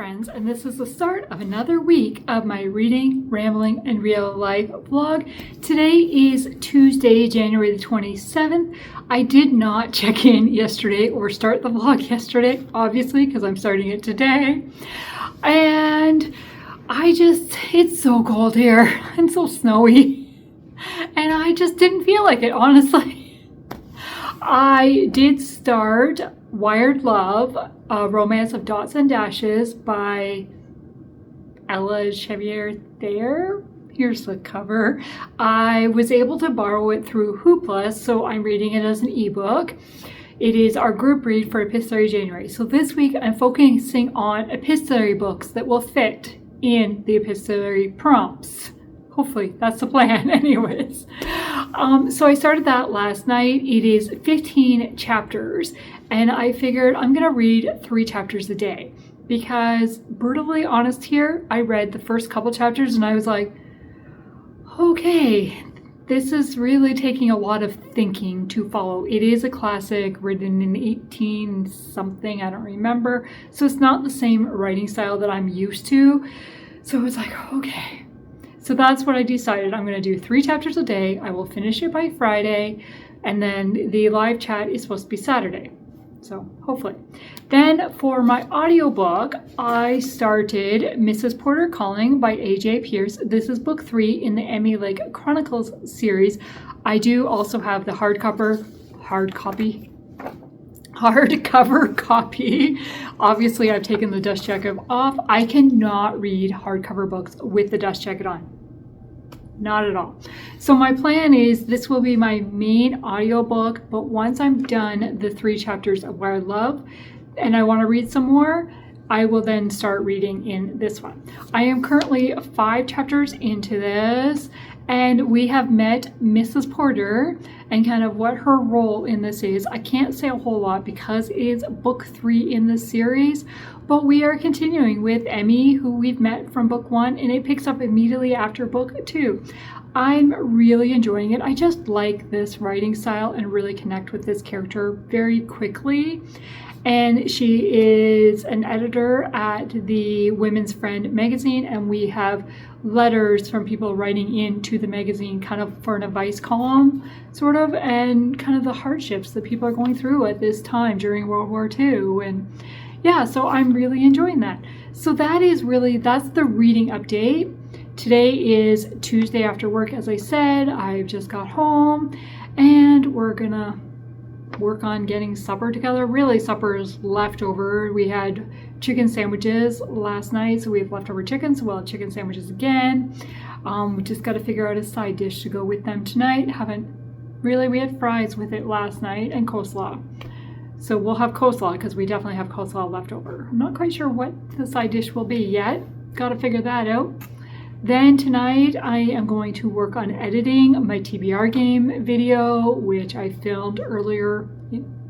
friends, and this is the start of another week of my reading, rambling, and real life vlog. Today is Tuesday, January the 27th. I did not check in yesterday or start the vlog yesterday, obviously, because I'm starting it today. And it's so cold here and so snowy, and I just didn't feel like it, honestly. I did start Wired Love, A Romance of Dots and Dashes by Cheever, Thayer. Here's the cover. I was able to borrow it through Hoopla, so I'm reading it as an ebook. It is our group read for Epistolary January. So this week I'm focusing on epistolary books that will fit in the epistolary prompts. Hopefully, that's the plan anyways. So I started that last night. It is 15 chapters, and I figured I'm gonna read 3 chapters a day because, brutally honest here, I read the first couple chapters and I was like, okay, this is really taking a lot of thinking to follow. It is a classic written in 18 something, I don't remember. So it's not the same writing style that I'm used to. So I was like, okay. So that's what I decided. I'm going to do 3 chapters a day. I will finish it by Friday, and then the live chat is supposed to be Saturday. So hopefully. Then for my audiobook, I started Mrs. Porter Calling by A.J. Pearce. This is book 3 in the Emmy Lake Chronicles series. I do also have the hardcover copy. Obviously, I've taken the dust jacket off. I cannot read hardcover books with the dust jacket on. Not at all. So my plan is this will be my main audiobook, but once I'm done the 3 chapters of Wired Love and I want to read some more, I will then start reading in this one. I am currently 5 chapters into this, and we have met Mrs. Porter and kind of what her role in this is. I can't say a whole lot because it is book 3 in the series, but we are continuing with Emmy, who we've met from book 1, and it picks up immediately after book 2. I'm really enjoying it. I just like this writing style and really connect with this character very quickly. And she is an editor at the Women's Friend magazine, and we have letters from people writing into the magazine kind of for an advice column, sort of, and kind of the hardships that people are going through at this time during World War II. And yeah, so I'm really enjoying that. So that's the reading update. Today is Tuesday after work, as I said. I've just got home, and we're gonna work on getting supper together. Really, supper is leftover. We had chicken sandwiches last night, so we have leftover chicken, so we'll have chicken sandwiches again. We just got to figure out a side dish to go with them tonight. We had fries with it last night and coleslaw. So we'll have coleslaw because we definitely have coleslaw left over. I'm not quite sure what the side dish will be yet. Got to figure that out. Then tonight I am going to work on editing my TBR game video, which I filmed earlier.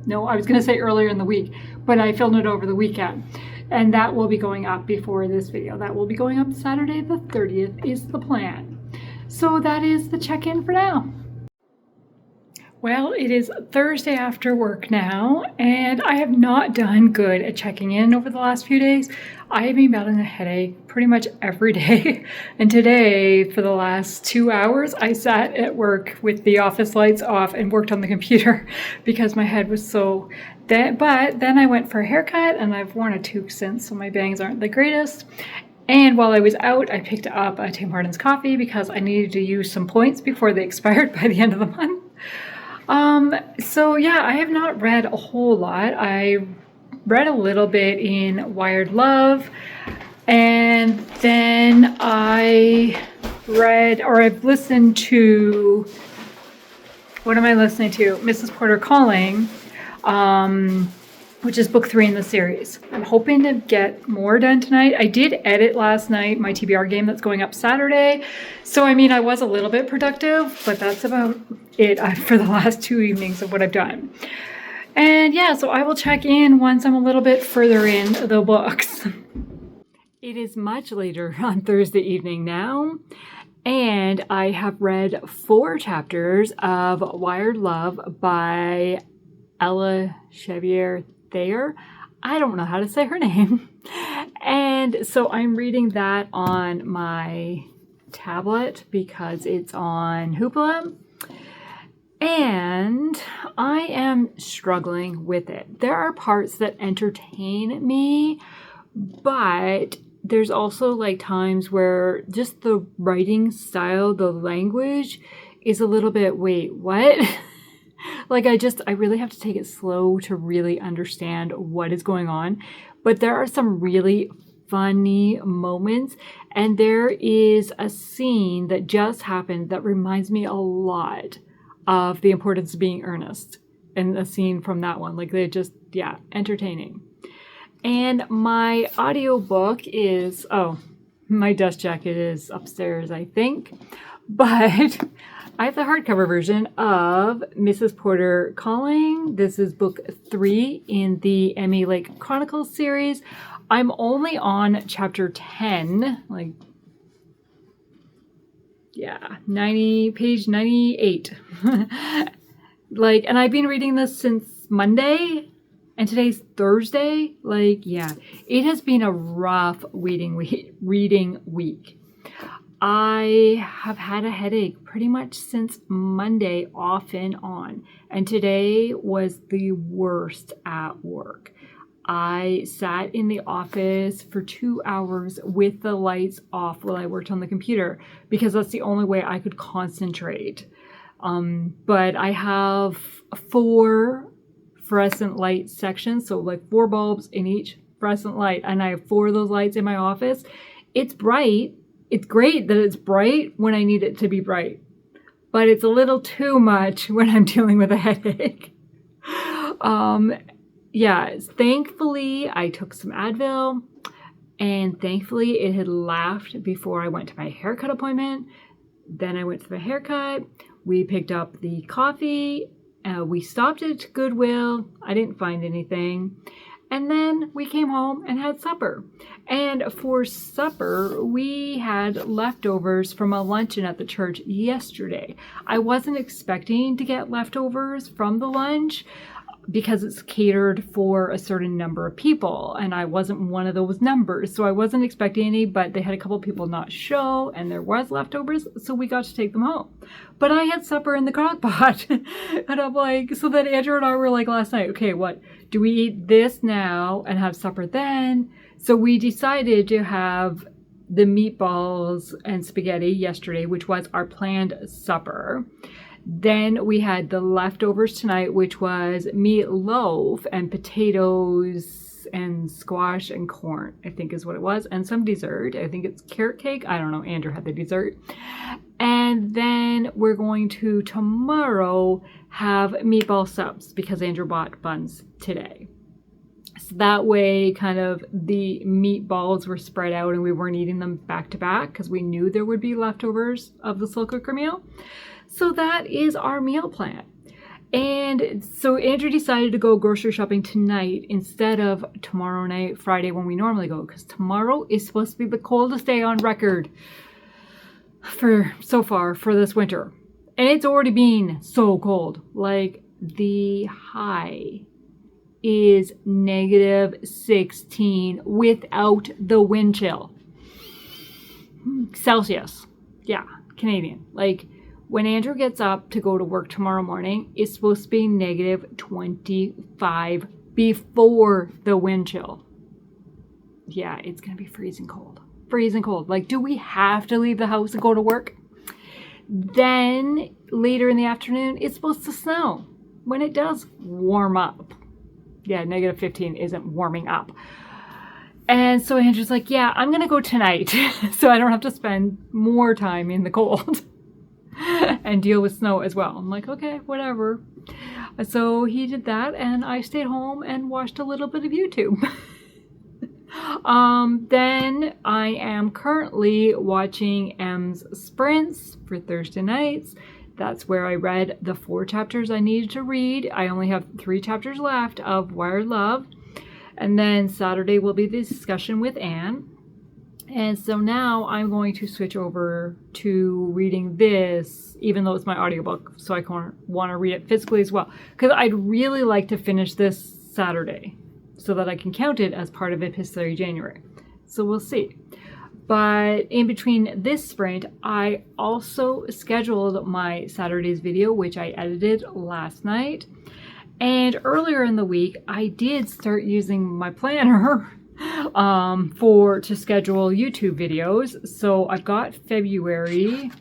No, I was going to say earlier in the week, but I filmed it over the weekend. And that will be going up before this video. That will be going up Saturday the 30th is the plan. So that is the check-in for now. Well, it is Thursday after work now, and I have not done good at checking in over the last few days. I have been battling a headache pretty much every day, and today, for the last 2 hours, I sat at work with the office lights off and worked on the computer because my head was so dead. But then I went for a haircut, and I've worn a toque since, so my bangs aren't the greatest. And while I was out, I picked up a Tim Hortons coffee because I needed to use some points before they expired by the end of the month. So yeah, I have not read a whole lot. I read a little bit in Wired Love, and then I've listened to, what am I listening to? Mrs. Porter Calling, which is book 3 in the series. I'm hoping to get more done tonight. I did edit last night my TBR game that's going up Saturday. So, I mean, I was a little bit productive, but that's about it for the last 2 evenings of what I've done. And yeah, so I will check in once I'm a little bit further in the books. It is much later on Thursday evening now, and I have read 4 chapters of Wired Love by Cheever, Thayer. I don't know how to say her name. And so I'm reading that on my tablet because it's on Hoopla. And I am struggling with it. There are parts that entertain me, but there's also like times where just the writing style, the language is a little bit, wait, what? Like I really have to take it slow to really understand what is going on. But there are some really funny moments, and there is a scene that just happened that reminds me a lot of The Importance of Being Earnest, and a scene from that one. Like they're just, yeah, entertaining. And my audiobook is, my dust jacket is upstairs, I think. But I have the hardcover version of Mrs. Porter Calling. This is book 3 in the Emmy Lake Chronicles series. I'm only on chapter 10, page 98. And I've been reading this since Monday, and today's Thursday. It has been a rough reading week. I have had a headache pretty much since Monday, off and on. And today was the worst at work. I sat in the office for 2 hours with the lights off while I worked on the computer because that's the only way I could concentrate. But I have 4 fluorescent light sections, so 4 bulbs in each fluorescent light, and I have 4 of those lights in my office. It's bright. It's great that it's bright when I need it to be bright, but it's a little too much when I'm dealing with a headache. Thankfully I took some Advil, and thankfully it had left before I went to my haircut appointment. Then I went to the haircut. We picked up the coffee. We stopped at Goodwill. I didn't find anything. And then we came home and had supper. And for supper, we had leftovers from a luncheon at the church yesterday. I wasn't expecting to get leftovers from the lunch because it's catered for a certain number of people, and I wasn't one of those numbers, so I wasn't expecting any, but they had a couple people not show, and there was leftovers, so we got to take them home. But I had supper in the crock pot, and I'm so then Andrew and I were last night, okay, what, do we eat this now and have supper then? So we decided to have the meatballs and spaghetti yesterday, which was our planned supper. Then we had the leftovers tonight, which was meatloaf and potatoes and squash and corn, I think is what it was, and some dessert. I think it's carrot cake. I don't know. Andrew had the dessert. And then we're going to tomorrow have meatball subs because Andrew bought buns today. So that way kind of the meatballs were spread out and we weren't eating them back to back because we knew there would be leftovers of the slow cooker meal. So that is our meal plan. And so Andrew decided to go grocery shopping tonight instead of tomorrow night, Friday, when we normally go, because tomorrow is supposed to be the coldest day on record so far for this winter. And it's already been so cold. The high is -16 without the wind chill. Celsius. Yeah, Canadian. When Andrew gets up to go to work tomorrow morning, it's supposed to be -25 before the wind chill. Yeah, it's going to be freezing cold. Freezing cold. Do we have to leave the house and go to work? Then later in the afternoon, it's supposed to snow when it does warm up. Yeah, -15 isn't warming up. And so Andrew's yeah, I'm going to go tonight so I don't have to spend more time in the cold. And deal with snow as well. I'm okay, whatever. So he did that, and I stayed home and watched a little bit of YouTube. Then I am currently watching M's Sprints for Thursday nights. That's where I read the 4 chapters I needed to read. I only have 3 chapters left of Wired Love. And then Saturday will be the discussion with Anne. And so now I'm going to switch over to reading this, even though it's my audiobook, so I want to read it physically as well. Because I'd really like to finish this Saturday. so that I can count it as part of Epistolary January. So we'll see. But in between this sprint, I also scheduled my Saturday's video, which I edited last night. And earlier in the week, I did start using my planner to schedule YouTube videos. So I've got January.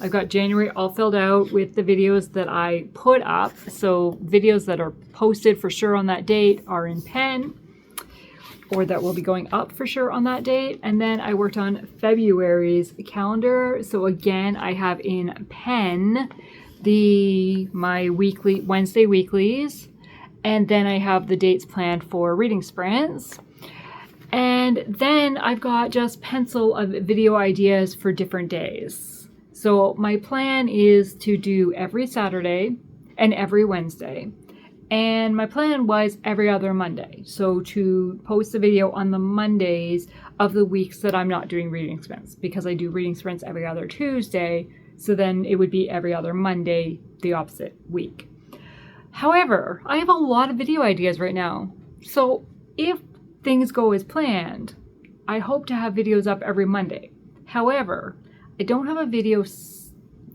I've got January all filled out with the videos that I put up. So videos that are posted for sure on that date are in pen, or that will be going up for sure on that date. And then I worked on February's calendar. So again, I have in pen my Wednesday weeklies, and then I have the dates planned for reading sprints. And then I've got just pencil of video ideas for different days. So my plan is to do every Saturday and every Wednesday. And my plan was every other Monday. So to post a video on the Mondays of the weeks that I'm not doing reading sprints, because I do reading sprints every other Tuesday. So then it would be every other Monday, the opposite week. However, I have a lot of video ideas right now. So if things go as planned, I hope to have videos up every Monday. However, I don't have a video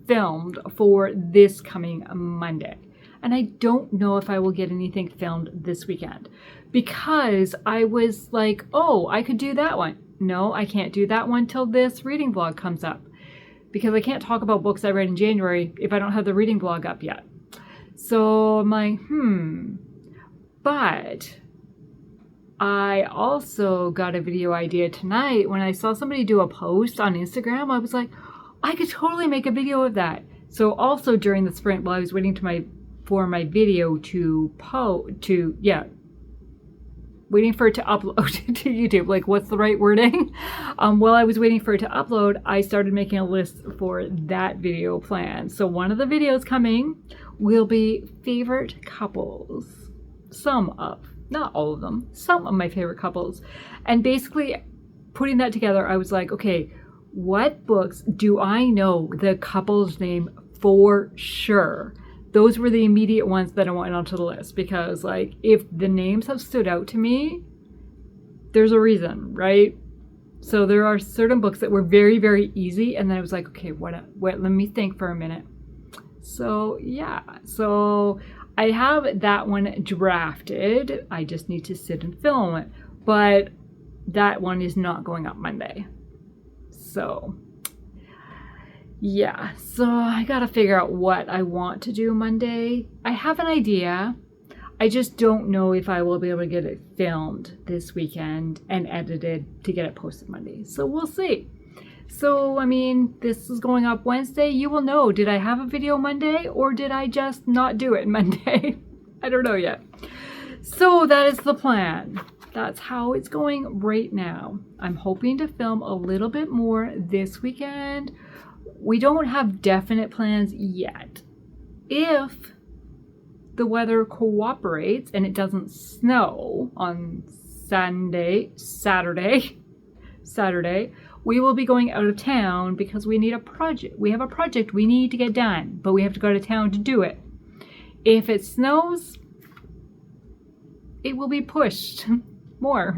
filmed for this coming Monday. And I don't know if I will get anything filmed this weekend, because I was like, oh, I could do that one. No, I can't do that one till this reading vlog comes up, because I can't talk about books I read in January if I don't have the reading vlog up yet. So I'm like, But I also got a video idea tonight when I saw somebody do a post on Instagram. I was like, I could totally make a video of that. So also during the sprint, while I was waiting for my video waiting for it to upload to YouTube. Like, what's the right wording? While I was waiting for it to upload, I started making a list for that video plan. So one of the videos coming will be favorite couples. Not all of them, some of my favorite couples. And basically putting that together, I was like, okay, what books do I know the couple's name for sure? Those were the immediate ones that I went onto the list, because like, if the names have stood out to me, there's a reason, right? So there are certain books that were very, very easy. And then I was like, okay, what, let me think for a minute. So yeah, so I have that one drafted. I just need to sit and film it, but that one is not going up Monday. So yeah, so I gotta figure out what I want to do Monday. I have an idea. I just don't know if I will be able to get it filmed this weekend and edited to get it posted Monday. So we'll see. So, I mean, this is going up Wednesday. You will know, did I have a video Monday or did I just not do it Monday? I don't know yet. So that is the plan. That's how it's going right now. I'm hoping to film a little bit more this weekend. We don't have definite plans yet. If the weather cooperates and it doesn't snow on Saturday, we will be going out of town because we need a project. We have a project we need to get done, but we have to go to town to do it. If it snows, it will be pushed more,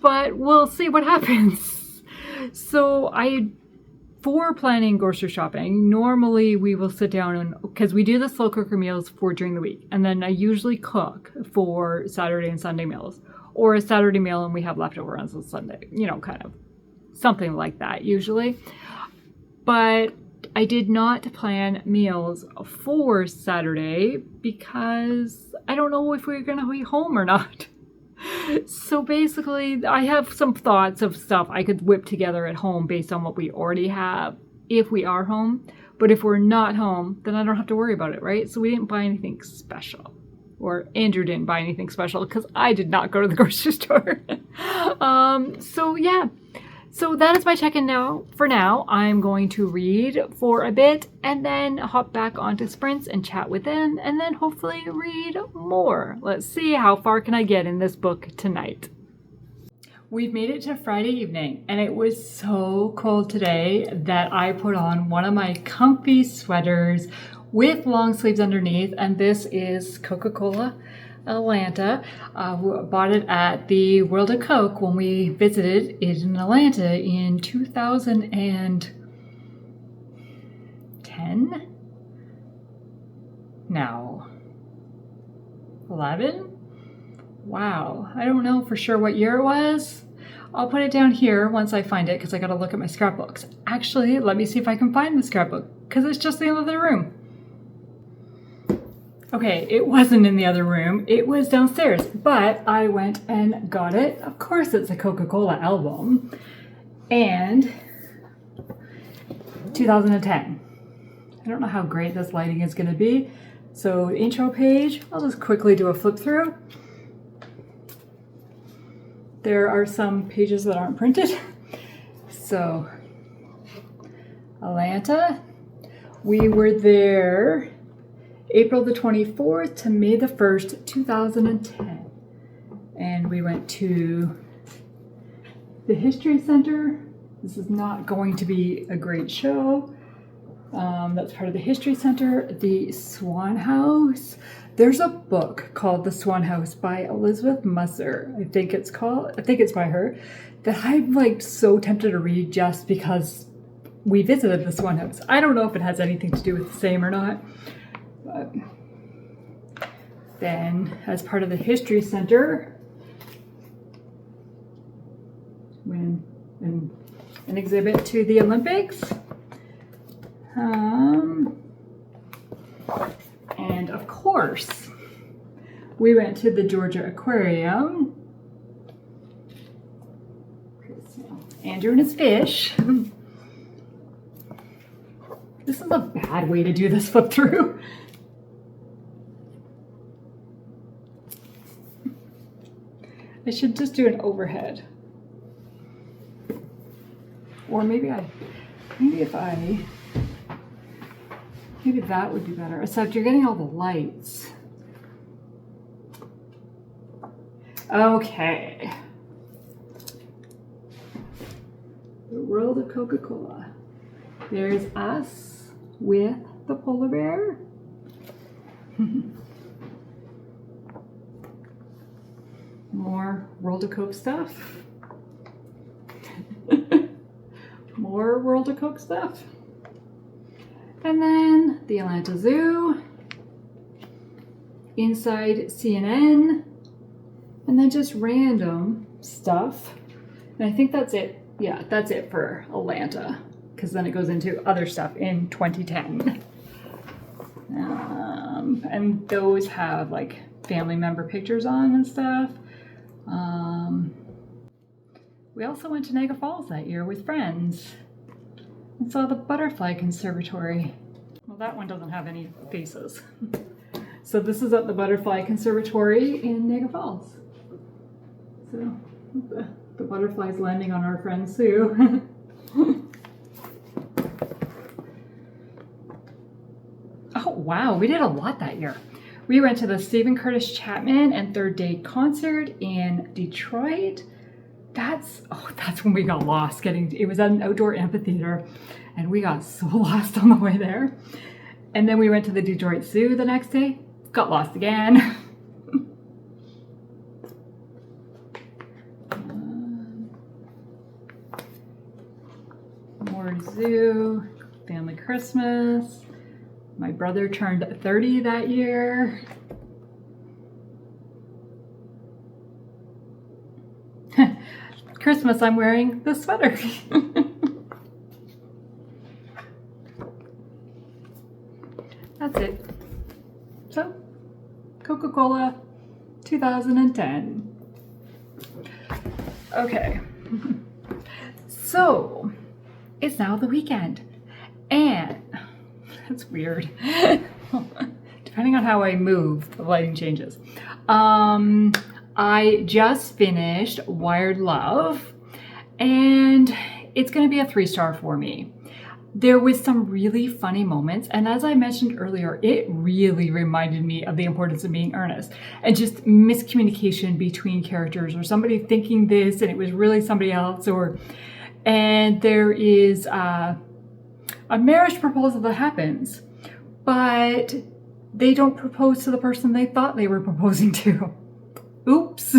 but we'll see what happens. So for planning grocery shopping, normally we will sit down and, because we do the slow cooker meals for during the week, and then I usually cook for Saturday and Sunday meals, or a Saturday meal and we have leftover on Sunday, kind of something like that usually. But I did not plan meals for Saturday because I don't know if we're gonna be home or not. So basically, I have some thoughts of stuff I could whip together at home based on what we already have if we are home. But if we're not home, then I don't have to worry about it, right? So we didn't buy anything special. Or Andrew didn't buy anything special because I did not go to the grocery store. So yeah. So that is my check-in now. For now, I'm going to read for a bit and then hop back onto sprints and chat with them and then hopefully read more. Let's see how far can I get in this book tonight. We've made it to Friday evening and it was so cold today that I put on one of my comfy sweaters with long sleeves underneath, and this is Coca-Cola Atlanta. Bought it at the World of Coke when we visited it in Atlanta in 2010? No. 11? Wow, I don't know for sure what year it was. I'll put it down here once I find it because I gotta look at my scrapbooks. Actually, let me see if I can find the scrapbook because it's just in the other room. Okay, it wasn't in the other room, it was downstairs, but I went and got it. Of course it's a Coca-Cola album. And 2010. I don't know how great this lighting is gonna be. So the intro page, I'll just quickly do a flip through. There are some pages that aren't printed. So, Atlanta, we were there April the 24th to May the 1st, 2010. And we went to the History Center. This is not going to be a great show. That's part of the History Center. The Swan House. There's a book called The Swan House by Elizabeth Musser. I think it's by her, that I'm like so tempted to read just because we visited the Swan House. I don't know if it has anything to do with the same or not. But then, as part of the History Center, when an exhibit to the Olympics. And of course, we went to the Georgia Aquarium. Andrew and his fish. This is a bad way to do this flip through. I should just do an overhead. Or maybe that would be better, except you're getting all the lights. Okay. The World of Coca-Cola. There's us with the polar bear. More World of Coke stuff. More World of Coke stuff. And then the Atlanta Zoo, inside CNN, and then just random stuff. And I think that's it. Yeah, that's it for Atlanta, because then it goes into other stuff in 2010. And those have like family member pictures on and stuff. We also went to Niagara Falls that year with friends. And saw the Butterfly Conservatory. Well, that one doesn't have any faces. So this is at the Butterfly Conservatory in Niagara Falls. So the butterflies landing on our friend Sue. Oh wow, we did a lot that year. We went to the Stephen Curtis Chapman and Third Day concert in Detroit. That's when we got lost it was at an outdoor amphitheater and we got so lost on the way there. And then we went to the Detroit Zoo the next day, got lost again. More zoo, family Christmas. My brother turned 30 that year. Christmas, I'm wearing this sweater. That's it. So, Coca-Cola 2010. Okay. So, it's now the weekend. And, that's weird. Depending on how I move, the lighting changes. I just finished Wired Love, and it's going to be a 3-star for me. There was some really funny moments, and as I mentioned earlier, it really reminded me of The Importance of Being Earnest, and just miscommunication between characters, or somebody thinking this and it was really somebody else, and there is a marriage proposal that happens, but they don't propose to the person they thought they were proposing to. Oops.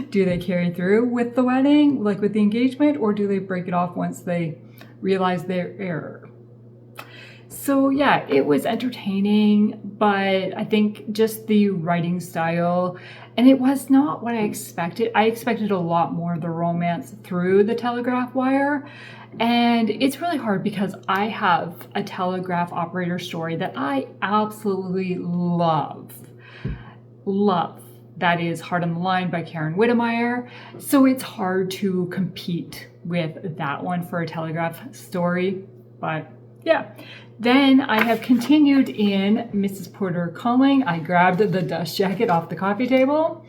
Do they carry through with the wedding, like with the engagement, or do they break it off once they realize their error? So yeah, it was entertaining, but I think just the writing style, and it was not what I expected. I expected a lot more of the romance through the telegraph wire. And it's really hard because I have a telegraph operator story that I absolutely love. That is Heart on the Line by Karen Whittemire. So it's hard to compete with that one for a telegraph story. But yeah. Then I have continued in Mrs. Porter Calling. I grabbed the dust jacket off the coffee table.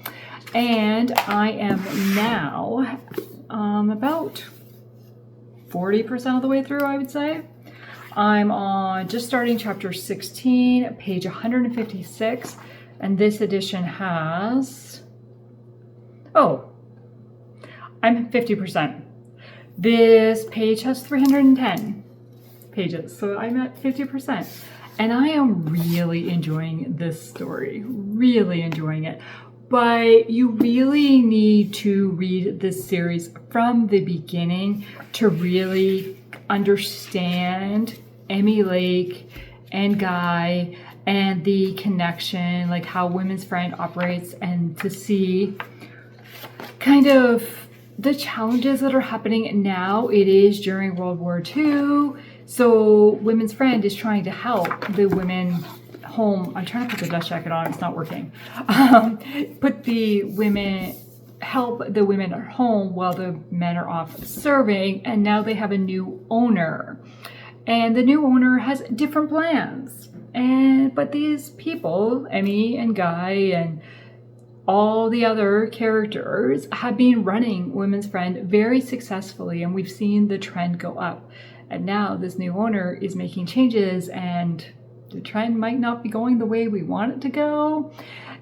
And I am now about 40% of the way through, I would say. I'm on just starting chapter 16, page 156. And this edition has, I'm 50%. This page has 310 pages, so I'm at 50%. And I am really enjoying this story, really enjoying it. But you really need to read this series from the beginning to really understand Emmy Lake and Guy and the connection, like how Women's Friend operates, and to see kind of the challenges that are happening now. It is during World War II. So Women's Friend is trying to help the women home. I'm trying to put the dust jacket on, it's not working. Help the women at home while the men are off serving, and now they have a new owner. And the new owner has different plans. But these people, Emmy and Guy and all the other characters, have been running Women's Friend very successfully, and we've seen the trend go up. And now this new owner is making changes, and the trend might not be going the way we want it to go.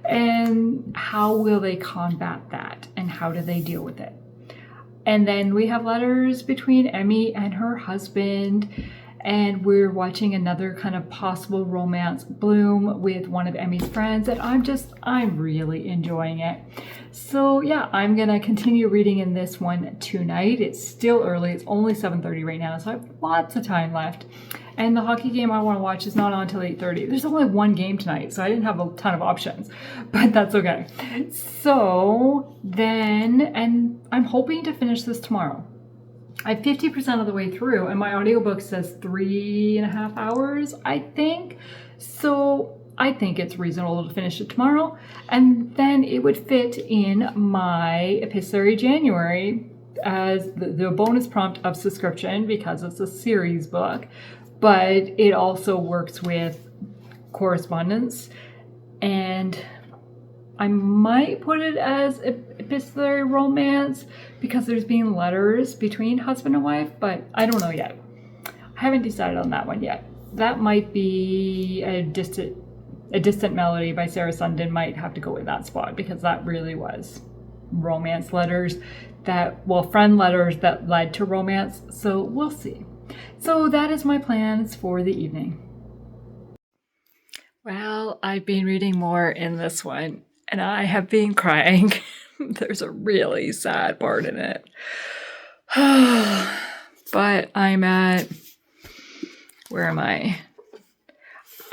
And how will they combat that? And how do they deal with it? And then we have letters between Emmy and her husband. And we're watching another kind of possible romance bloom with one of Emmy's friends. And I'm really enjoying it. So yeah, I'm going to continue reading in this one tonight. It's still early. It's only 7:30 right now. So I have lots of time left. And the hockey game I want to watch is not on until 8:30. There's only one game tonight, so I didn't have a ton of options. But that's okay. So then, and I'm hoping to finish this tomorrow. I'm 50% of the way through, and my audiobook says 3.5 hours, I think. So I think it's reasonable to finish it tomorrow. And then it would fit in my Epistolary January as the bonus prompt of subscription, because it's a series book. But it also works with correspondence. And I might put it as epistolary romance because there's been letters between husband and wife, but I don't know yet. I haven't decided on that one yet. That might be a distant melody by Sarah Sundin. Might have to go with that spot because that really was romance letters friend letters that led to romance. So we'll see. So that is my plans for the evening. Well, I've been reading more in this one, and I have been crying. There's a really sad part in it. But I'm at, where am I?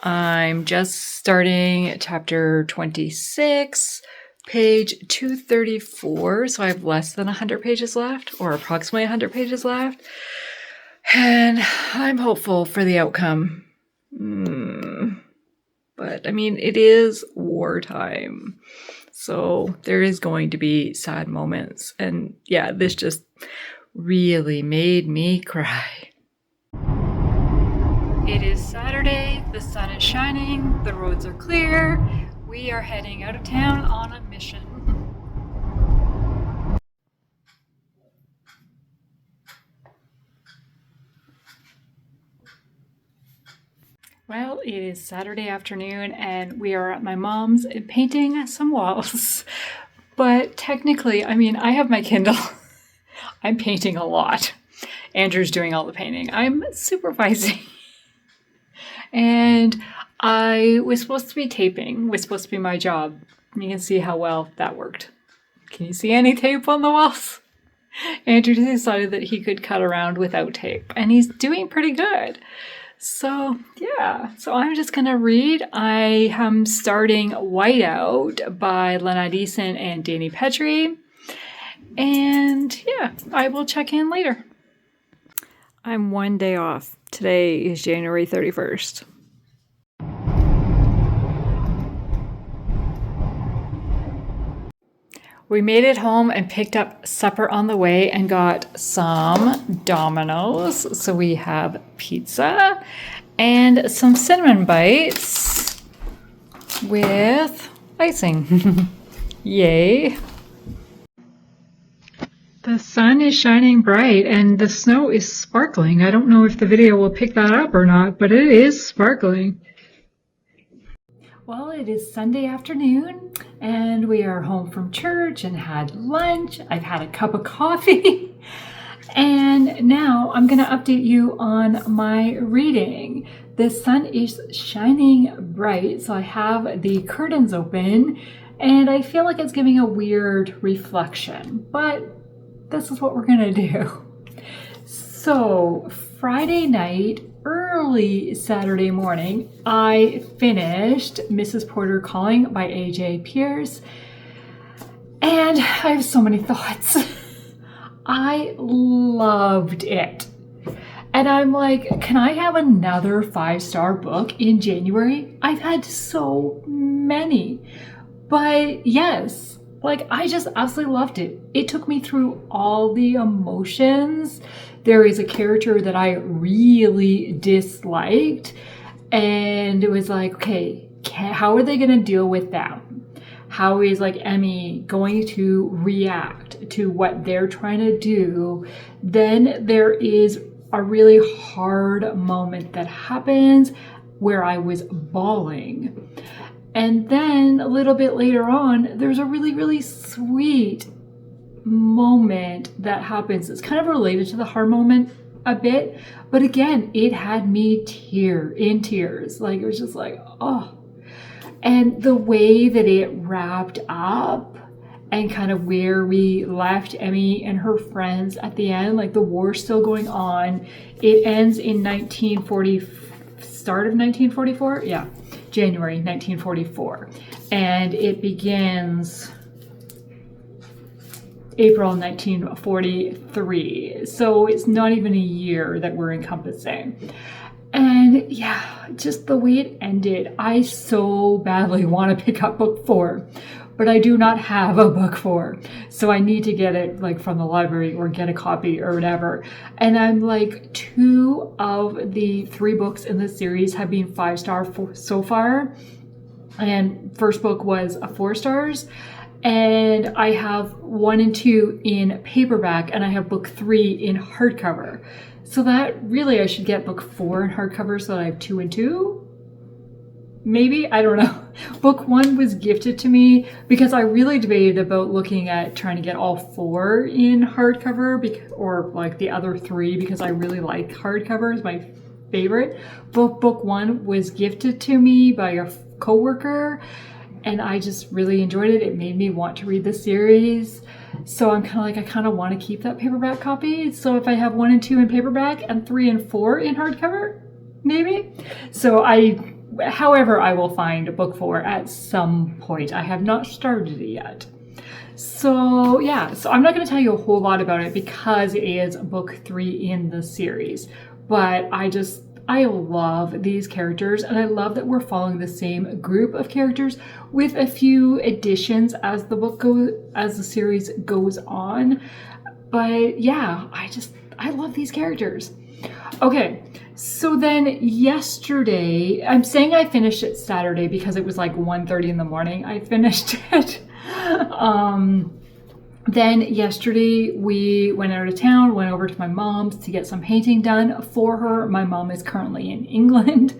I'm just starting chapter 26, page 234. So I have less than 100 pages left, or approximately 100 pages left. And I'm hopeful for the outcome. But I mean, it is wartime. So there is going to be sad moments. And yeah, this just really made me cry. It is Saturday, the sun is shining, the roads are clear. We are heading out of town on a mission. Well, it is Saturday afternoon and we are at my mom's painting some walls. But technically, I mean, I have my Kindle. I'm painting a lot. Andrew's doing all the painting. I'm supervising. And I was supposed to be taping, was supposed to be my job. You can see how well that worked. Can you see any tape on the walls? Andrew decided that he could cut around without tape, and he's doing pretty good. So, yeah. So I'm just going to read. I am starting Whiteout by Lynette, Eason, and Dani Pettrey. And, yeah, I will check in later. I'm one day off. Today is January 31st. We made it home and picked up supper on the way and got some Domino's. So we have pizza and some cinnamon bites with icing. Yay. The sun is shining bright and the snow is sparkling. I don't know if the video will pick that up or not, but it is sparkling. Well, it is Sunday afternoon and we are home from church and had lunch. I've had a cup of coffee and now I'm going to update you on my reading. The sun is shining bright, so I have the curtains open and I feel like it's giving a weird reflection, but this is what we're going to do. So Friday night, early Saturday morning, I finished Mrs. Porter Calling by A.J. Pearce, and I have so many thoughts. I loved it. And I'm like, can I have another 5-star book in January? I've had so many. But yes, like I just absolutely loved it. It took me through all the emotions. There is a character that I really disliked, and it was like, okay, how are they going to deal with that? How is like Emmy going to react to what they're trying to do? Then there is a really hard moment that happens where I was bawling. And then a little bit later on, there's a really, really sweet moment that happens. It's kind of related to the hard moment a bit, but again, it had me in tears. Like it was just like, oh. And the way that it wrapped up and kind of where we left Emmy and her friends at the end, like the war's still going on. It ends in 1940, start of 1944? Yeah, January 1944. And it begins April 1943. So it's not even a year that we're encompassing. And yeah, just the way it ended, I so badly want to pick up book 4, but I do not have a book 4. So I need to get it like from the library or get a copy or whatever. And I'm like, 2 of the 3 books in the series have been 5-star so far. And first book was a 4 stars. And I have 1 and 2 in paperback, and I have book 3 in hardcover. So that really I should get book 4 in hardcover so that I have 2 and 2. Maybe, I don't know. Book 1 was gifted to me because I really debated about looking at trying to get all 4 in hardcover or like the other 3 because I really like hardcovers, my favorite. But book 1 was gifted to me by a coworker. And I just really enjoyed it. It made me want to read the series. So I'm kind of like, I kind of want to keep that paperback copy. So if I have 1 and 2 in paperback and 3 and 4 in hardcover, maybe. So however, I will find book 4 at some point. I have not started it yet. So yeah, so I'm not going to tell you a whole lot about it because it is book 3 in the series. But I love these characters, and I love that we're following the same group of characters with a few additions as the series goes on. But yeah, I love these characters. Okay, so then yesterday, I'm saying I finished it Saturday because it was like 1:30 in the morning. I finished it. Then yesterday we went out of town, went over to my mom's to get some painting done for her. My mom is currently in England.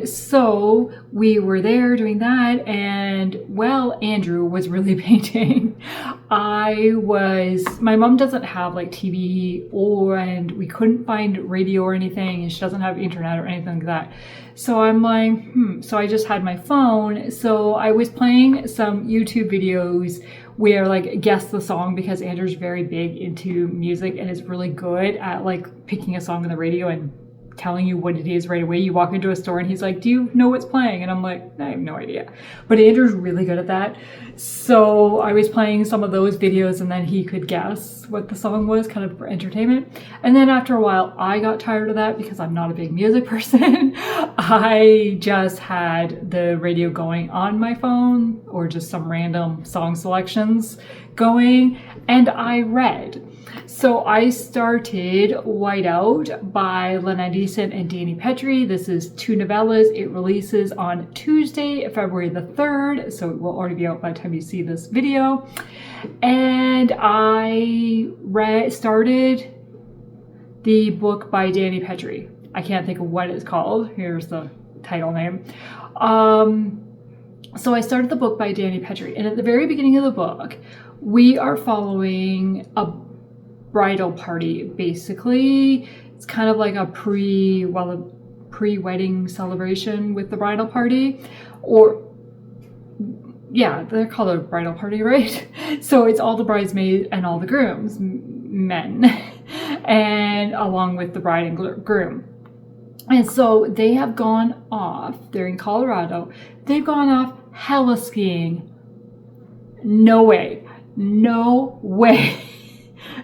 So we were there doing that, and well, Andrew was really painting. My mom doesn't have like TV and we couldn't find radio or anything, and she doesn't have internet or anything like that. So I'm like, so I just had my phone. So I was playing some YouTube videos where like guess the song, because Andrew's very big into music and is really good at like picking a song on the radio and telling you what it is right away. You walk into a store and he's like, do you know what's playing? And I'm like, I have no idea. But Andrew's really good at that. So I was playing some of those videos and then he could guess what the song was, kind of for entertainment. And then after a while, I got tired of that because I'm not a big music person. I just had the radio going on my phone or just some random song selections going, and I read. So I started Whiteout by Lynette, Eason, and Dani Pettrey. This is 2 novellas. It releases on Tuesday, February the 3rd. So it will already be out by the time you see this video. And I started the book by Dani Pettrey. I can't think of what it's called. Here's the title name. So I started the book by Dani Pettrey. And at the very beginning of the book, we are following a bridal party. Basically, it's kind of like a pre-wedding celebration with the bridal party, or yeah, they're called a bridal party, right? So it's all the bridesmaids and all the grooms, men, and along with the bride and groom. And so they have gone off, they're in Colorado, they've gone off hella skiing. No way.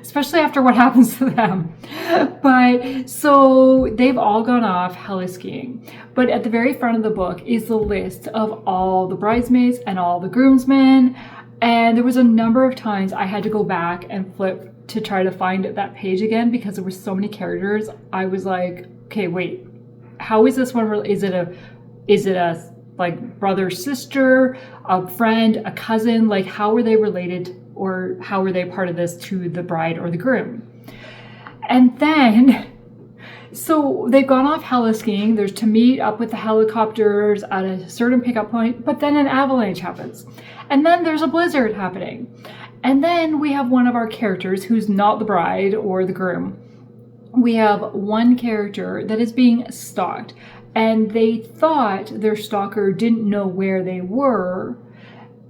Especially after what happens to them. But so they've all gone off heli skiing. But at the very front of the book is the list of all the bridesmaids and all the groomsmen. And there was a number of times I had to go back and flip to try to find that page again because there were so many characters. I was like, okay, wait, how is this one? Is it a like brother, sister, a friend, a cousin? Like, how are they related? Or how were they part of this to the bride or the groom? And then, so they've gone off heli skiing. There's to meet up with the helicopters at a certain pickup point, but then an avalanche happens. And then there's a blizzard happening. And then we have one of our characters who's not the bride or the groom. We have one character that is being stalked. And they thought their stalker didn't know where they were.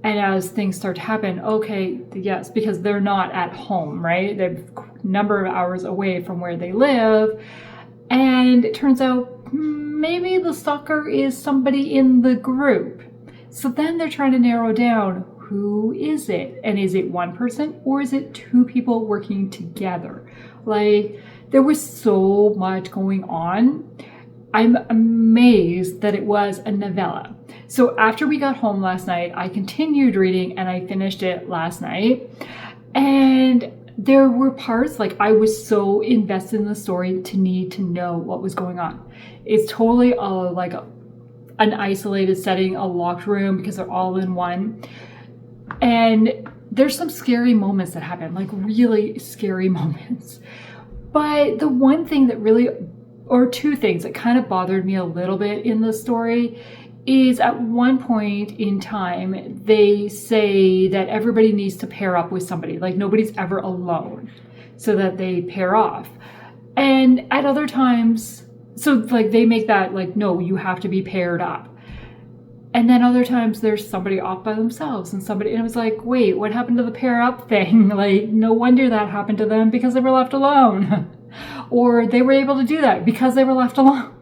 And as things start to happen, okay, yes, because they're not at home, right? They're a number of hours away from where they live. And it turns out maybe the stalker is somebody in the group. So then they're trying to narrow down, who is it? And is it one person or is it 2 people working together? Like, there was so much going on. I'm amazed that it was a novella. So after we got home last night, I continued reading and I finished it last night. And there were parts, like I was so invested in the story to need to know what was going on. It's totally an isolated setting, a locked room, because they're all in one. And there's some scary moments that happen, like really scary moments. But the one thing that really, or 2 things that kind of bothered me a little bit in the story is at one point in time, they say that everybody needs to pair up with somebody, like nobody's ever alone, so that they pair off. And at other times, so like they make that like, no, you have to be paired up. And then other times there's somebody off by themselves and I was like, wait, what happened to the pair up thing? Like, no wonder that happened to them because they were left alone. Or they were able to do that because they were left alone.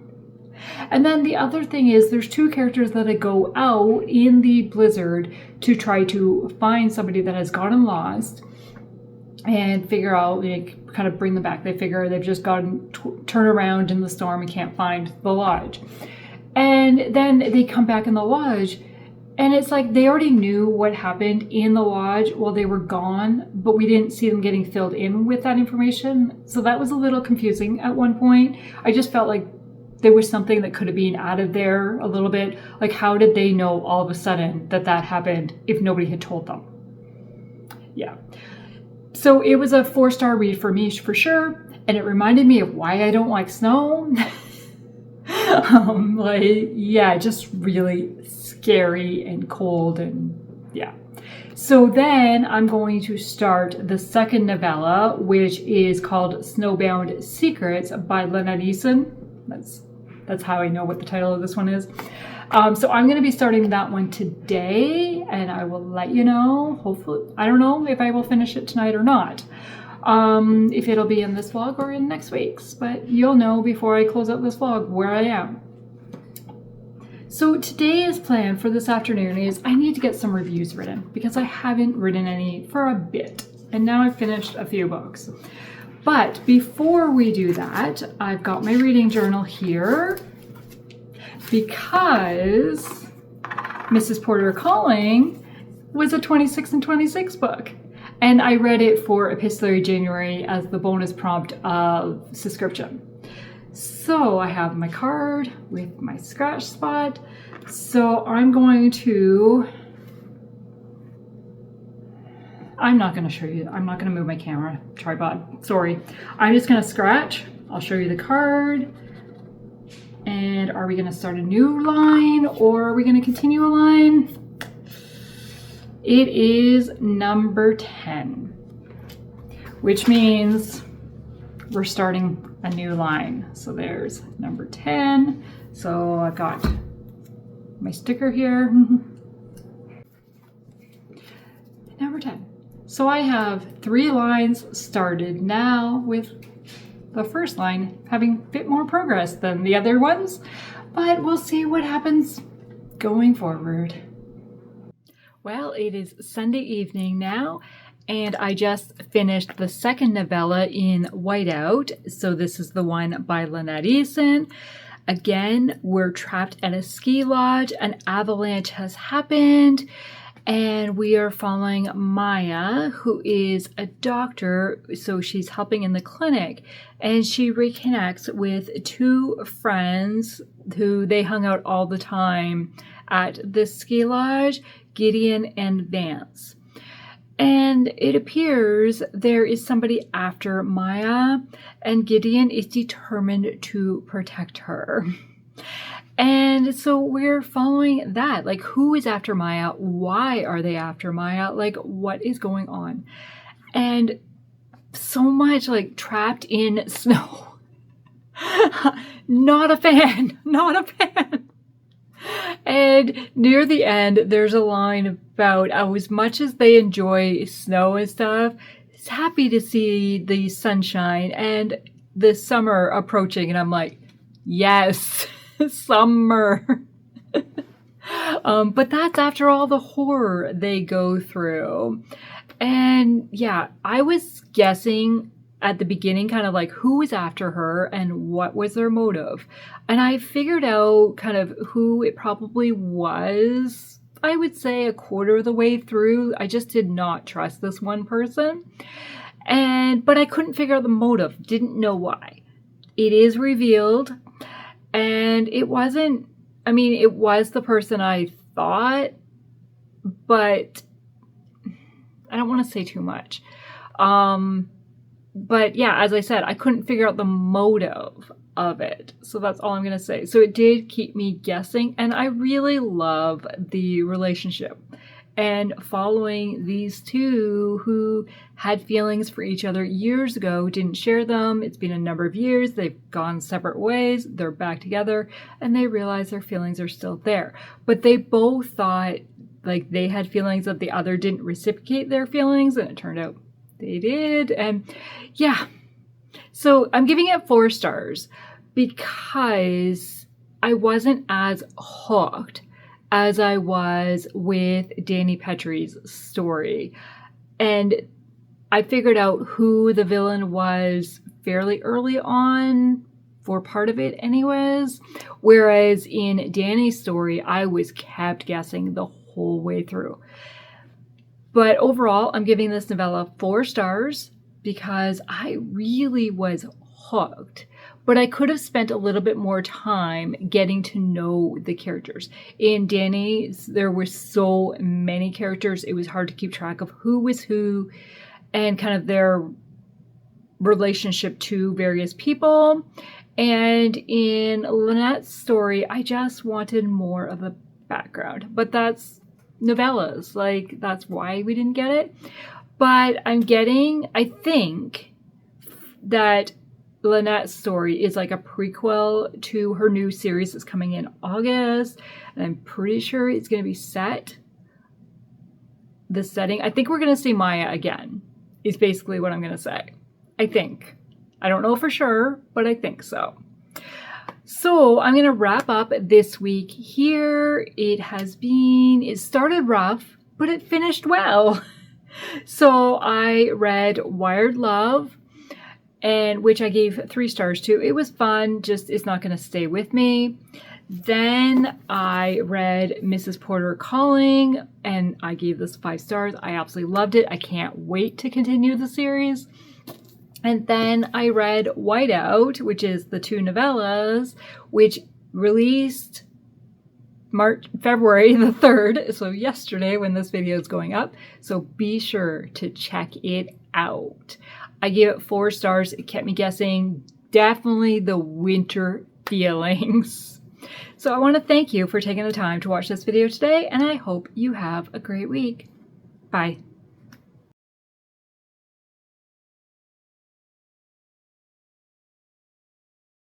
And then the other thing is there's 2 characters that go out in the blizzard to try to find somebody that has gotten lost and figure out, like, kind of bring them back. They figure they've just gotten turned around in the storm and can't find the lodge. And then they come back in the lodge and it's like they already knew what happened in the lodge while they were gone, but we didn't see them getting filled in with that information. So that was a little confusing at one point. I just felt like there was something that could have been added there a little bit. Like, how did they know all of a sudden that happened if nobody had told them? Yeah. So it was a 4-star read for me for sure. And it reminded me of why I don't like snow. Just really scary and cold and yeah. So then I'm going to start the second novella, which is called Snowbound Secrets by Lynette Eason. That's That's how I know what the title of this one is. So I'm going to be starting that one today, and I will let you know. Hopefully, I don't know if I will finish it tonight or not. If it'll be in this vlog or in next week's, but you'll know before I close out this vlog where I am. So today's plan for this afternoon is I need to get some reviews written because I haven't written any for a bit, and now I've finished a few books. But before we do that, I've got my reading journal here because Mrs. Porter Calling was a 26 and 26 book. And I read it for Epistolary January as the bonus prompt of subscription. So I have my card with my scratch spot. So I'm not going to show you. I'm not going to move my camera tripod. Sorry. I'm just going to scratch. I'll show you the card. And are we going to start a new line or are we going to continue a line? It is number 10, which means we're starting a new line. So there's number 10. So I've got my sticker here. Number 10. So I have 3 lines started now with the first line having a bit more progress than the other ones, but we'll see what happens going forward. Well, it is Sunday evening now, and I just finished the second novella in Whiteout. So this is the one by Lynette Eason. Again, we're trapped at a ski lodge. An avalanche has happened, and we are following Maya, who is a doctor, so she's helping in the clinic, and she reconnects with 2 friends who they hung out all the time at the ski lodge, Gideon and Vance. And it appears there is somebody after Maya, and Gideon is determined to protect her. And so we're following that. Like, who is after Maya? Why are they after Maya? Like, what is going on? And so much, like, trapped in snow. Not a fan. Not a fan. And near the end, there's a line about as much as they enjoy snow and stuff, it's happy to see the sunshine and the summer approaching. And I'm like, yes. Summer. But that's after all the horror they go through. And yeah, I was guessing at the beginning kind of like who was after her and what was their motive. And I figured out kind of who it probably was, I would say a quarter of the way through. I just did not trust this one person. But I couldn't figure out the motive, didn't know why. It is revealed. And it wasn't, it was the person I thought, but I don't want to say too much. But yeah, as I said, I couldn't figure out the motive of it. So that's all I'm going to say. So it did keep me guessing, and I really love the relationship. And following these 2 who had feelings for each other years ago, didn't share them. It's been a number of years. They've gone separate ways. They're back together, and they realize their feelings are still there. But they both thought like they had feelings that the other didn't reciprocate their feelings, and it turned out they did. And yeah, so I'm giving it 4 stars because I wasn't as hooked as I was with Dani Pettrey's story. And I figured out who the villain was fairly early on, for part of it anyways. Whereas in Dani's story, I was kept guessing the whole way through. But overall, I'm giving this novella 4 stars because I really was hooked. But I could have spent a little bit more time getting to know the characters. In Dani's, there were so many characters, it was hard to keep track of who was who and kind of their relationship to various people. And in Lynette's story, I just wanted more of a background. But that's novellas, like that's why we didn't get it. But I'm getting, I think that Lynette's story is like a prequel to her new series that's coming in August. And I'm pretty sure it's going to be set. The setting, I think we're going to see Maya again, is basically what I'm going to say. I think. I don't know for sure, but I think so. So I'm going to wrap up this week here. It started rough, but it finished well. So I read Wired Love, and which I gave 3 stars to. It was fun, just it's not going to stay with me. Then I read Mrs. Porter Calling, and I gave this 5 stars. I absolutely loved it. I can't wait to continue the series. And then I read Whiteout, which is the 2 novellas, which released February the 3rd, so yesterday when this video is going up. So be sure to check it out. I gave it 4 stars. It kept me guessing. Definitely the winter feelings. So I want to thank you for taking the time to watch this video today, and I hope you have a great week. Bye.